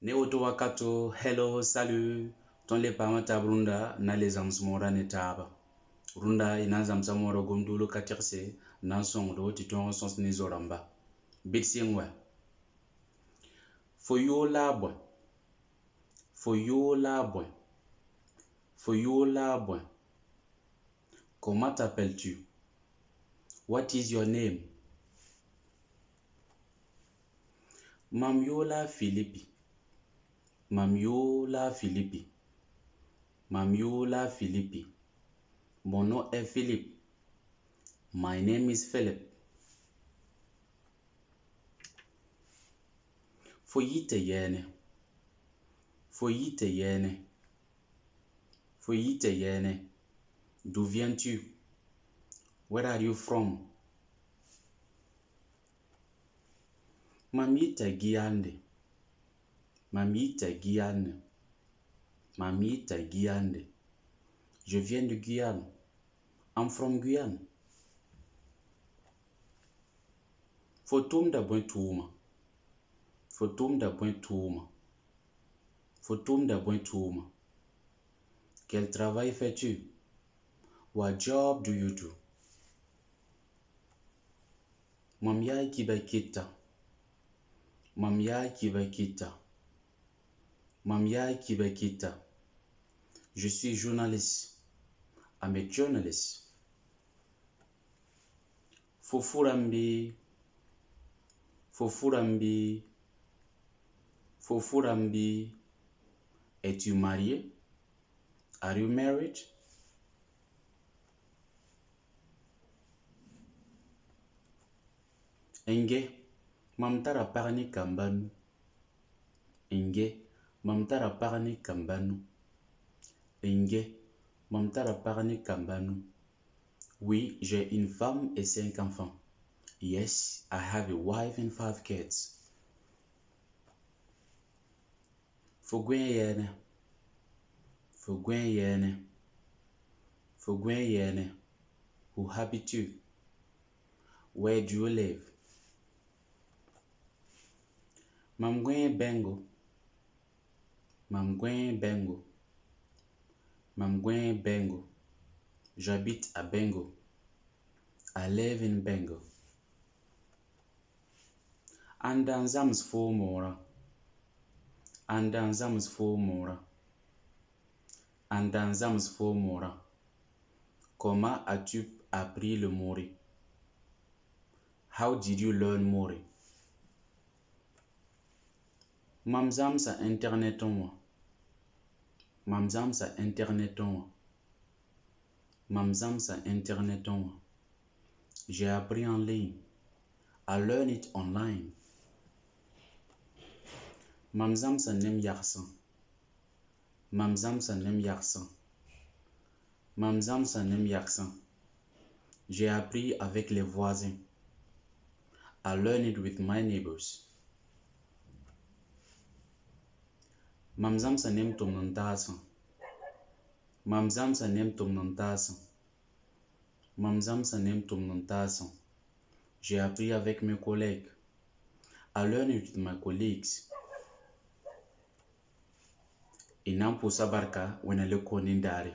Ne oto wakato, hello, salut, ton le pamata brunda na les amsmora netaba. Runda ina zamsa moro gomdulu katirse na song do titon sons ni zoramba. Bitsingwa. Foyo labwe. Foyo labwe. Foyo labwe. Comment t'appelles-tu? What is your name? Mamiola Philippi. Mamiola Philippi. Mamiola Philippi. Mon nom est Philippe. My name is Philip. Foyite yene. Foyite yene. Foyite yene. D'où viens-tu? Where are you from? Mamita Guiande. Mamita Guiande. Mamita Guiande. Je viens de Guyane. I'm from Guyane. Fotum da buen touma. Fotum da buen touma. Fotum da buen touma. Quel travail fais-tu? What job do you do? Mamia kibakita. Mamia kibakita. Mamia kibakita. Je suis journaliste. I'm a journalist. Fofurambi. Fofurambi. Fofurambi. Es-tu marié? Are you married? Enge, mamtara parni kambanu. Enge, mamtara parni kambanu. Enge, mamtara parni kambanu. Oui, j'ai une femme et 5 enfants. Yes, I have a wife and 5 kids. Foguen yene. Foguen yene. Foguen yene. Où habites-tu? Where do you live? Mamguen bengo. Mamguen bengo. Mamguen bengo. J'habite à Bengo. I live in Bengo. Andan zams fo mora. Andan zams fo mora. Andan zams fo mora. Comment as-tu appris le Mooré? How did you learn Mooré? Mamzam sa internet en moi. Mamzam sa internet en moi. Mamzam sa internet en moi. J'ai appris en ligne. I learned it online. Mamzam sa nem yarsan. Mamzam sa nem yarsan. Mamzam sa nem yarsan. J'ai appris avec les voisins. I learned it with my neighbors. Mamzam sa nem tomnantasan. Mamzam sa nem tomnantasan. Mamzam sa nem tomnantasan. J'ai appris avec mes collègues. I learned it with my colleagues. Inam pusa barka wena le konindari.